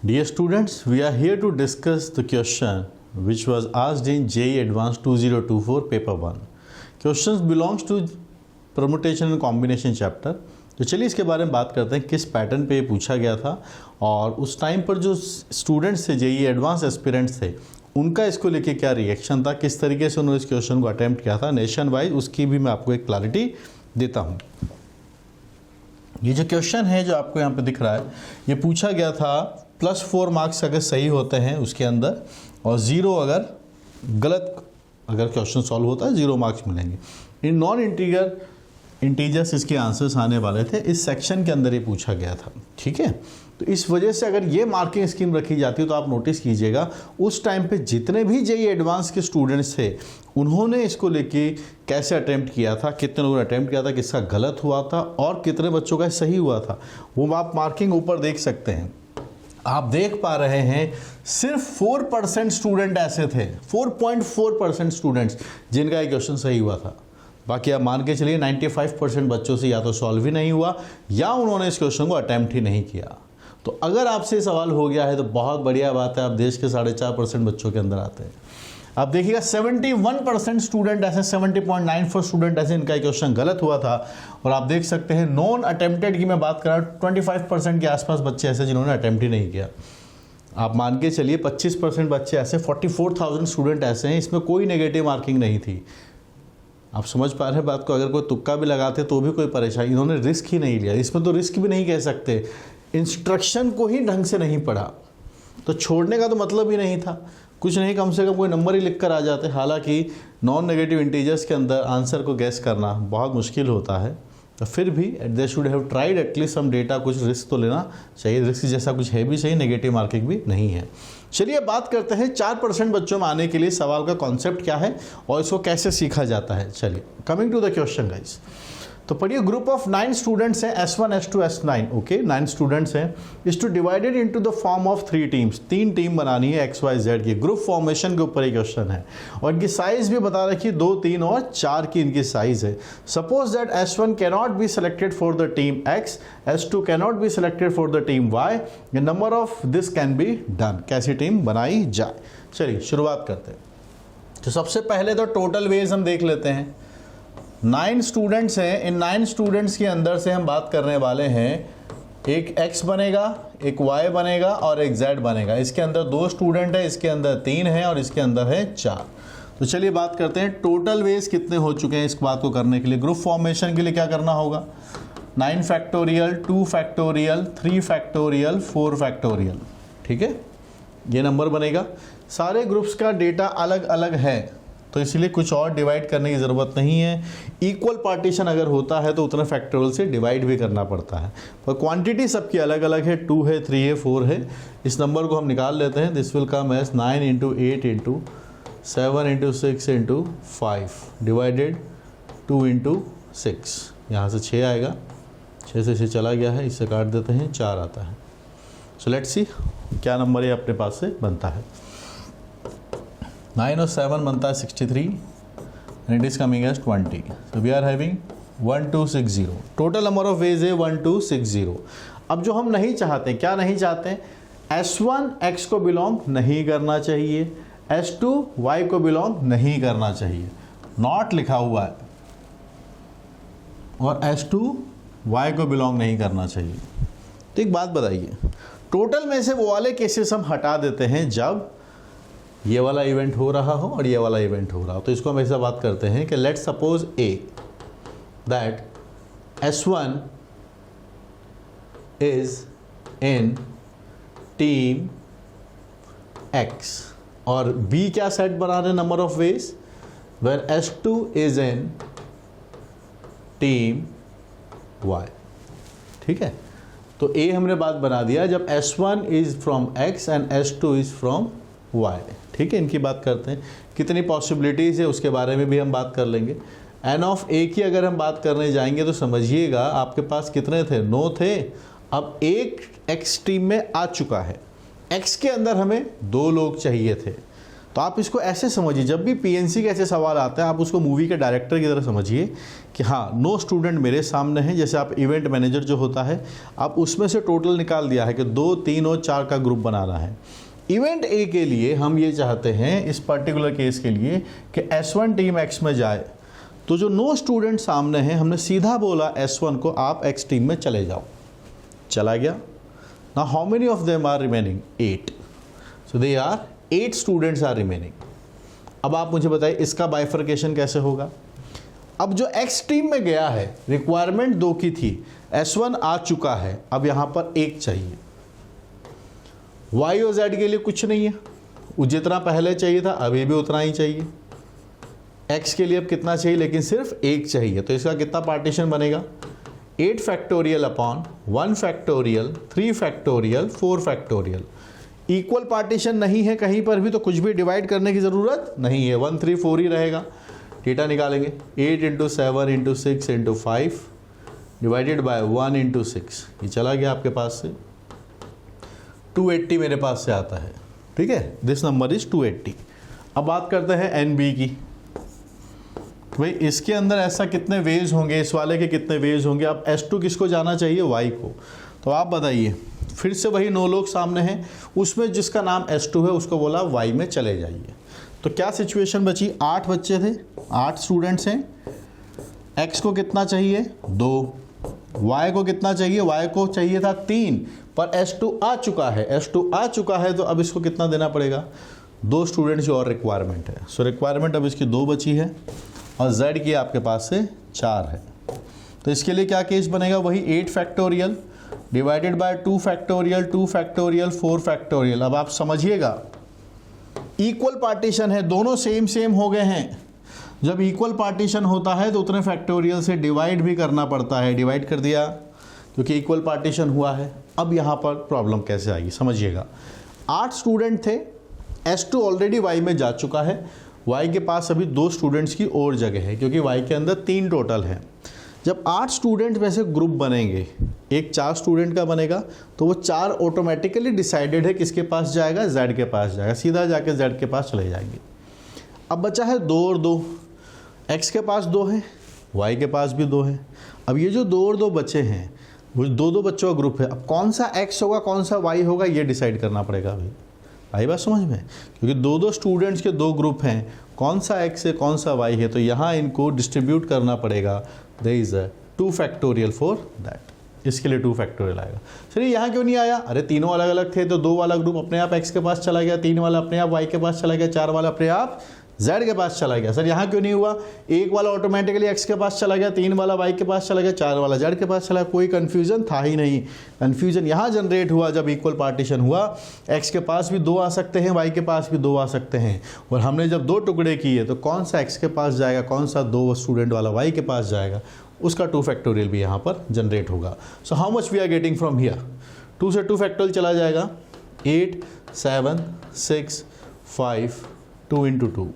Dear students, we are here to discuss the question which was asked in JEE Advanced 2024 Paper 1. Questions belongs to permutation and combination chapter. तो चलिए इसके बारे में बात करते हैं किस पैटर्न पे पूछा गया था और उस टाइम पर जो स्टूडेंट्स थे जेईई एडवांस एस्पिरेंट्स थे उनका इसको लेके क्या रिएक्शन था, किस तरीके से उन्होंने इस क्वेश्चन को अटेम्प्ट किया था नेशन वाइज, उसकी भी मैं आपको एक क्लैरिटी देता हूँ। ये जो क्वेश्चन है जो आपको यहाँ पे दिख रहा है, ये पूछा गया था +4 मार्क्स अगर सही होते हैं उसके अंदर और 0 अगर गलत अगर क्वेश्चन सॉल्व होता है 0 मार्क्स मिलेंगे। इन नॉन इंटीजर्स इसके आंसर्स आने वाले थे, इस सेक्शन के अंदर ही पूछा गया था। ठीक है, तो इस वजह से अगर ये मार्किंग स्कीम रखी जाती है तो आप नोटिस कीजिएगा उस टाइम पे जितने भी जेईई एडवांस के स्टूडेंट्स थे उन्होंने इसको लेके कैसे अटेम्प्ट किया था, कितने लोगों ने अटेम्प्ट किया था, किसका गलत हुआ था और कितने बच्चों का सही हुआ था, वो आप मार्किंग ऊपर देख सकते हैं। आप देख पा रहे हैं सिर्फ 4% स्टूडेंट ऐसे थे, 4.4% स्टूडेंट्स जिनका ये क्वेश्चन सही हुआ था। बाकी आप मान के चलिए 95% बच्चों से या तो सॉल्व ही नहीं हुआ या उन्होंने इस क्वेश्चन को अटेम्प्ट ही नहीं किया। तो अगर आपसे सवाल हो गया है तो बहुत बढ़िया बात है, आप देश के 4.5% बच्चों के अंदर आते हैं। आप देखिएगा 71% स्टूडेंट ऐसे, 70.94 स्टूडेंट ऐसे इनका क्वेश्चन गलत हुआ था। और आप देख सकते हैं नॉन अटेम्प्टेड की मैं बात कर रहा हूँ, 25% के आसपास बच्चे ऐसे जिन्होंने अटेम्प्ट ही नहीं किया। आप मान के चलिए 25% बच्चे ऐसे, 44,000 स्टूडेंट ऐसे हैं, इसमें कोई नेगेटिव मार्किंग नहीं थी। आप समझ पा रहे हैं बात को, अगर कोई तुक्का भी लगाते तो भी कोई परेशानी, इन्होंने रिस्क ही नहीं लिया। इसमें तो रिस्क भी नहीं कह सकते, इंस्ट्रक्शन को ही ढंग से नहीं पढ़ा तो छोड़ने का तो मतलब ही नहीं था। कुछ नहीं, कम से कम कोई नंबर ही लिख कर आ जाते। हालांकि नॉन नेगेटिव इंटीजर्स के अंदर आंसर को गैस करना बहुत मुश्किल होता है, तो फिर भी they should have tried at least some data, कुछ रिस्क तो लेना चाहिए। रिस्क जैसा कुछ है भी सही, नेगेटिव मार्किंग भी नहीं है। चलिए बात करते हैं 4% बच्चों में आने के लिए सवाल का कॉन्सेप्ट क्या है और इसको कैसे सीखा जाता है। चलिए coming to the question guys, तो पढ़िए ग्रुप ऑफ 9 स्टूडेंट्स हैं, S1 S2 S9, okay 9 students हैं, is to divided into the form of 3 teams. 3 team बनानी है XYZ की, ग्रुप फॉर्मेशन के ऊपर ही क्वेश्चन है और इनकी साइज भी बता रखी है, 2, 3 और 4 की इनकी साइज है। Suppose that S1 cannot be selected for the team X, S2 cannot be selected for the team Y, the number of this can be done. कैसी टीम बनाई जाए, चलिए शुरुआत करते हैं। तो सबसे पहले तो टोटल वेज हम देख लेते हैं। 9 स्टूडेंट्स हैं, इन 9 स्टूडेंट्स के अंदर से हम बात करने वाले हैं, एक X बनेगा, एक Y बनेगा और एक Z बनेगा। इसके अंदर 2 स्टूडेंट है, इसके अंदर 3 है और इसके अंदर है 4। तो चलिए बात करते हैं टोटल वेज कितने हो चुके हैं। इस बात को करने के लिए ग्रुप फॉर्मेशन के लिए क्या करना होगा, 9 फैक्टोरियल, 2 फैक्टोरियल, 3 फैक्टोरियल, 4 फैक्टोरियल। ठीक है, ये नंबर बनेगा। सारे ग्रुप्स का डेटा अलग अलग है तो इसलिए कुछ और डिवाइड करने की ज़रूरत नहीं है। इक्वल पार्टीशन अगर होता है तो उतना फैक्टोरियल से डिवाइड भी करना पड़ता है, पर क्वांटिटी सबकी अलग अलग है, 2 है, 3 है, 4 है। इस नंबर को हम निकाल लेते हैं। This will come as 9 × 8 × 7 × 6 × 5 divided 2 × 6। यहाँ से 6 आएगा, 6 से 6 चला गया है, इससे काट देते हैं, 4 आता है। सो लेट्स सी क्या नंबर ये अपने पास से बनता है। 9 और 7 बनता है 63 and it is coming as 20। So we are having 1260। Total number of ways है 1260। अब जो हम नहीं चाहते, क्या नहीं चाहते, S1 X को बिलोंग नहीं करना चाहिए, S2 Y को बिलोंग नहीं करना चाहिए, नॉट लिखा हुआ है, और S2 Y को बिलोंग नहीं करना चाहिए। तो एक बात बताइए, टोटल में से वो वाले केसेस हम हटा देते हैं जब ये वाला इवेंट हो रहा हो और ये वाला इवेंट हो रहा हो। तो इसको हम ऐसा बात करते हैं कि let's suppose a that S1 is in team X और B क्या सेट बना रहे number of ways, where S2 is in team Y। ठीक है, तो A हमने बात बना दिया जब S1 is from X and S2 is from Y। ठीक है, इनकी बात करते हैं, कितनी पॉसिबिलिटीज़ है उसके बारे में भी हम बात कर लेंगे। N ऑफ A की अगर हम बात करने जाएंगे तो समझिएगा आपके पास कितने थे, 9 थे। अब एक X टीम में आ चुका है, X के अंदर हमें 2 लोग चाहिए थे, तो आप इसको ऐसे समझिए, जब भी पीएनसी के ऐसे सवाल आता है आप उसको मूवी के डायरेक्टर की तरह समझिए कि हाँ, नो स्टूडेंट मेरे सामने है। जैसे आप इवेंट मैनेजर जो होता है, आप उसमें से टोटल निकाल दिया है कि 2, 3 और 4 का ग्रुप बनाना है। इवेंट ए के लिए हम ये चाहते हैं, इस पर्टिकुलर केस के लिए, कि S1 टीम X में जाए। तो जो नो स्टूडेंट सामने हैं, हमने सीधा बोला S1 को आप X टीम में चले जाओ, चला गया। Now how many of them are remaining? 8। So they are 8 students are remaining. अब आप मुझे बताइए इसका बाइफर्केशन कैसे होगा। अब जो X टीम में गया है, रिक्वायरमेंट 2 की थी, S1 आ चुका है, अब यहां पर 1 चाहिए। Y और Z के लिए कुछ नहीं है, वो जितना पहले चाहिए था अभी भी उतना ही चाहिए। X के लिए अब कितना चाहिए, लेकिन सिर्फ 1 चाहिए। तो इसका कितना पार्टीशन बनेगा? 8 factorial upon 1 factorial, 3 factorial, 4 factorial. Equal partition नहीं है कहीं पर भी, तो कुछ भी डिवाइड करने की ज़रूरत नहीं है, 1, 3, 4 ही रहेगा। डेटा निकालेंगे, 8 × 7 × 6 × 5 डिवाइडेड बाय 1 × 6, ये चला गया आपके पास से। 280 मेरे पास से आता है, ठीक है। This number is 280। अब बात करते हैं NB की। भाई इसके अंदर ऐसा कितने वेज होंगे, इस वाले के कितने वेज होंगे। अब S2 किसको जाना चाहिए? Y को। तो आप बताइए, फिर से वही 9 लोग सामने हैं, उसमें जिसका नाम S2 है उसको बोला Y में चले जाइए। तो क्या सिचुएशन बची? 8 बच्चे थे, 8 स्टूडेंट्स हैं। X को कितना चाहिए? 2। Y को कितना चाहिए? Y को चाहिए था 3, पर S2 आ चुका है। S2 आ चुका है तो अब इसको कितना देना पड़ेगा? 2 स्टूडेंट्स की और रिक्वायरमेंट है। सो रिक्वायरमेंट अब इसकी 2 बची है और Z की आपके पास से 4 है। तो इसके लिए क्या केस बनेगा? वही 8 factorial divided by 2 factorial, 2 factorial, 4 factorial. अब आप समझिएगा, इक्वल पार्टीशन है, दोनों सेम हो गए हैं। जब इक्वल पार्टीशन होता है तो उतने फैक्टोरियल से डिवाइड भी करना पड़ता है। डिवाइड कर दिया क्योंकि इक्वल पार्टीशन हुआ है। अब यहाँ पर प्रॉब्लम कैसे आएगी समझिएगा। 8 स्टूडेंट थे, S2 ऑलरेडी Y में जा चुका है। Y के पास अभी 2 स्टूडेंट्स की और जगह है, क्योंकि Y के अंदर 3 टोटल है। जब 8 स्टूडेंट में से ग्रुप बनेंगे, एक 4 स्टूडेंट का बनेगा, तो वो 4 ऑटोमेटिकली डिसाइडेड है किसके पास जाएगा? Z के पास जाएगा, सीधा जाके Z के पास चले जाएंगे। अब बचा है 2 और 2। X के पास 2 है, Y के पास भी 2 है। अब ये जो 2 और 2 बचे हैं, वो 2 बच्चों का ग्रुप है। अब कौन सा X होगा कौन सा Y होगा ये डिसाइड करना पड़ेगा। अभी आई बात समझ में? क्योंकि 2 स्टूडेंट्स के 2 ग्रुप हैं, कौन सा X है कौन सा Y है, तो यहाँ इनको डिस्ट्रीब्यूट करना पड़ेगा। There is 2 factorial for that. इसके लिए 2 फैक्टोरियल आएगा। चलिए यहाँ क्यों नहीं आया? अरे तीनों अलग अलग थे, तो 2 वाला ग्रुप अपने आप X के पास चला गया, 3 वाला अपने आप Y के पास चला गया, 4 वाला अपने आप Z के पास चला गया। सर यहाँ क्यों नहीं हुआ? 1 वाला ऑटोमेटिकली X के पास चला गया, 3 वाला Y के पास चला गया, 4 वाला Z के पास चला गया। कोई कन्फ्यूजन था ही नहीं। कन्फ्यूजन यहाँ जनरेट हुआ जब इक्वल पार्टीशन हुआ। X के पास भी 2 आ सकते हैं, Y के पास भी 2 आ सकते हैं, और हमने जब 2 टुकड़े किए तो कौन सा X के पास जाएगा, कौन सा 2 स्टूडेंट वाला Y के पास जाएगा, उसका 2 फैक्टोरियल भी यहाँ पर जनरेट होगा। So how much we are getting from here? 2 से 2 फैक्टोरियल चला जाएगा, 8, 7, 6, 5, 2 × 2।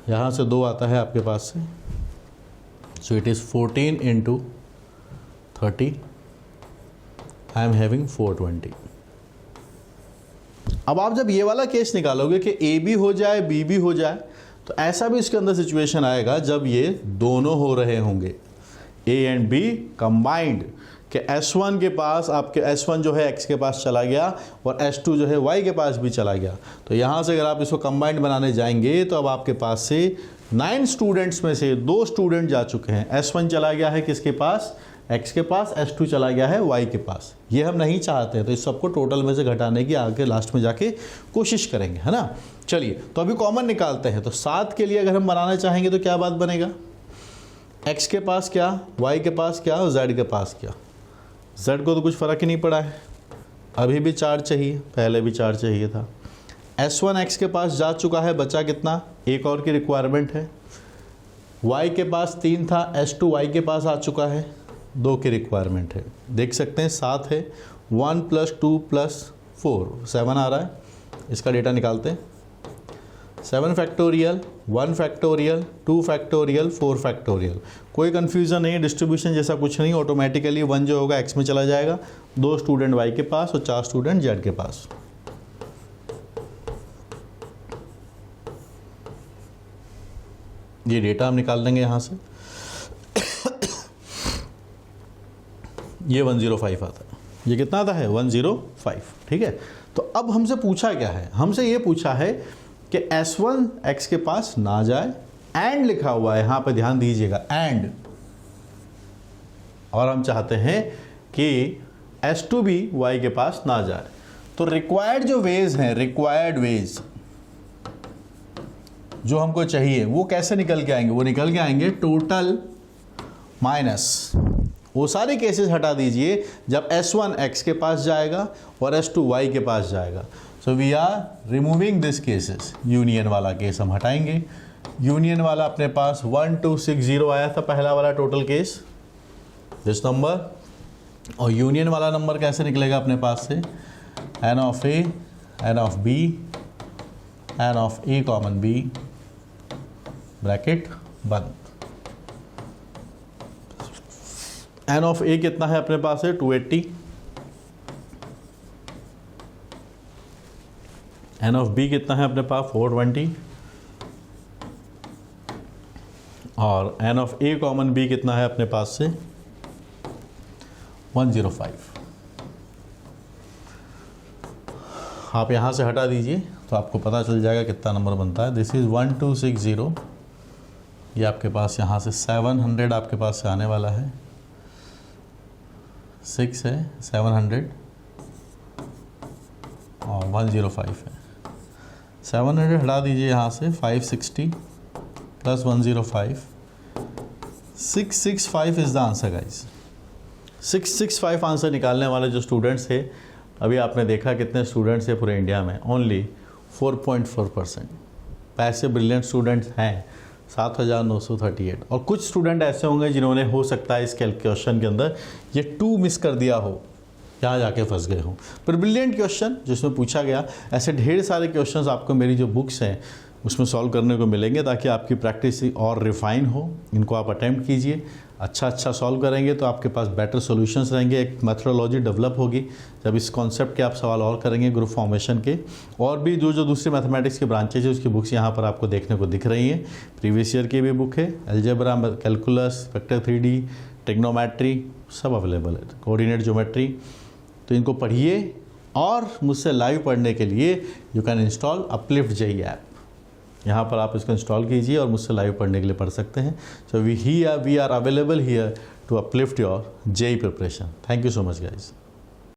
यहाँ से 2 आता है आपके पास से, so it is 14 × 30। I am having 420। अब आप जब ये वाला केस निकालोगे कि A भी हो जाए B भी हो जाए, तो ऐसा भी इसके अंदर सिचुएशन आएगा जब ये दोनों हो रहे होंगे, A एंड B कंबाइंड, कि S1 के पास आपके S1 जो है X के पास चला गया और S2 जो है Y के पास भी चला गया। तो यहाँ से अगर आप इसको कंबाइंड बनाने जाएंगे तो अब आपके पास से 9 स्टूडेंट्स में से 2 स्टूडेंट जा चुके हैं। S1 चला गया है किसके पास? X के पास। S2 चला गया है Y के पास। ये हम नहीं चाहते हैं, तो इस सबको टोटल में से घटाने की आगे लास्ट में जाके कोशिश करेंगे, है ना। चलिए तो अभी कॉमन निकालते हैं। तो 7 के लिए अगर हम बनाना चाहेंगे तो क्या बात बनेगा? X के पास क्या, Y के पास क्या और Z के पास क्या। Z को तो कुछ फ़र्क ही नहीं पड़ा है, अभी भी 4 चाहिए, पहले भी 4 चाहिए था। S1 X के पास जा चुका है, बचा कितना? 1 और की रिक्वायरमेंट है। Y के पास 3 था, S2 Y के पास आ चुका है, 2 की रिक्वायरमेंट है। देख सकते हैं 7 है, 1 + 2 + 4 7 आ रहा है। इसका डेटा निकालते हैं। 7 फैक्टोरियल, 1 फैक्टोरियल, 2 फैक्टोरियल, 4 फैक्टोरियल। कोई कन्फ्यूज़न नहीं है, डिस्ट्रीब्यूशन जैसा कुछ नहीं, ऑटोमेटिकली 1 जो होगा X में चला जाएगा, 2 स्टूडेंट Y के पास और 4 स्टूडेंट Z के पास। ये डेटा हम निकाल देंगे यहाँ से। ये 105 आता है, ये कितना आता है 105, ठीक है। तो अब हमसे पूछा क्या है, हमसे ये पूछा है कि S1 x के पास ना जाए, एंड लिखा हुआ है यहाँ पे, ध्यान दीजिएगा, एंड, और हम चाहते हैं कि S2 भी y के पास ना जाए। तो रिक्वायर्ड जो वेज हैं, रिक्वायर्ड वेज जो हमको चाहिए वो कैसे निकल के आएंगे, वो निकल के आएंगे टोटल माइनस वो सारे केसेस हटा दीजिए जब S1 x के पास जाएगा और S2 y के पास जाएगा। So we are removing this cases. Union वाला केस हम हटाएंगे। यूनियन वाला अपने पास 1260 आया था, पहला वाला टोटल केस, दिस नंबर। और यूनियन वाला नंबर कैसे निकलेगा अपने पास से, n of a, n of b, n of a common b, bracket बंद। n ऑफ a कितना है अपने पास है 280, n ऑफ b कितना है अपने पास 420, और n of a common b कितना है अपने पास से 105। आप यहाँ से हटा दीजिए तो आपको पता चल जाएगा कितना नंबर बनता है। दिस इज़ 1260, ये आपके पास यहाँ से 700 आपके पास से आने वाला है, 6 है 700 और 105 है। 700 हटा दीजिए यहाँ से, 560 plus 105, 665 is the answer guys. 665 answer निकालने वाले जो स्टूडेंट्स थे, अभी आपने देखा कितने स्टूडेंट्स हैं पूरे इंडिया में, ओनली 4.4%। पैसे ब्रिलियंट स्टूडेंट्स हैं 7938, और कुछ स्टूडेंट ऐसे होंगे जिन्होंने हो सकता है इस कैलकुलेशन के अंदर ये 2 मिस कर दिया हो, यहाँ जाके फंस गए हो। पर ब्रिलियंट क्वेश्चन जिसमें पूछा गया, ऐसे ढेर सारे क्वेश्चंस आपको मेरी जो बुक्स हैं उसमें सॉल्व करने को मिलेंगे, ताकि आपकी प्रैक्टिस और रिफाइन हो। इनको आप अटैम्प्ट कीजिए, अच्छा सॉल्व करेंगे तो आपके पास बेटर सॉल्यूशंस रहेंगे, एक मेथोडोलॉजी डेवलप होगी जब इस कॉन्सेप्ट के आप सवाल और करेंगे ग्रुप फॉर्मेशन के। और भी जो दूसरे मैथमेटिक्स के ब्रांचेज है उसकी बुक्स यहाँ पर आपको देखने को दिख रही हैं। प्रीवियस ईयर की भी बुक है, algebra, calculus, vector 3D, trigonometry, सब अवेलेबल है, कोऑर्डिनेट ज्योमेट्री। तो इनको पढ़िए, और मुझसे लाइव पढ़ने के लिए you can install Uplift JEE app. यहाँ पर आप इसको इंस्टॉल कीजिए और मुझसे लाइव पढ़ने के लिए पढ़ सकते हैं। So we are available here to uplift your JEE preparation. Thank you so much guys.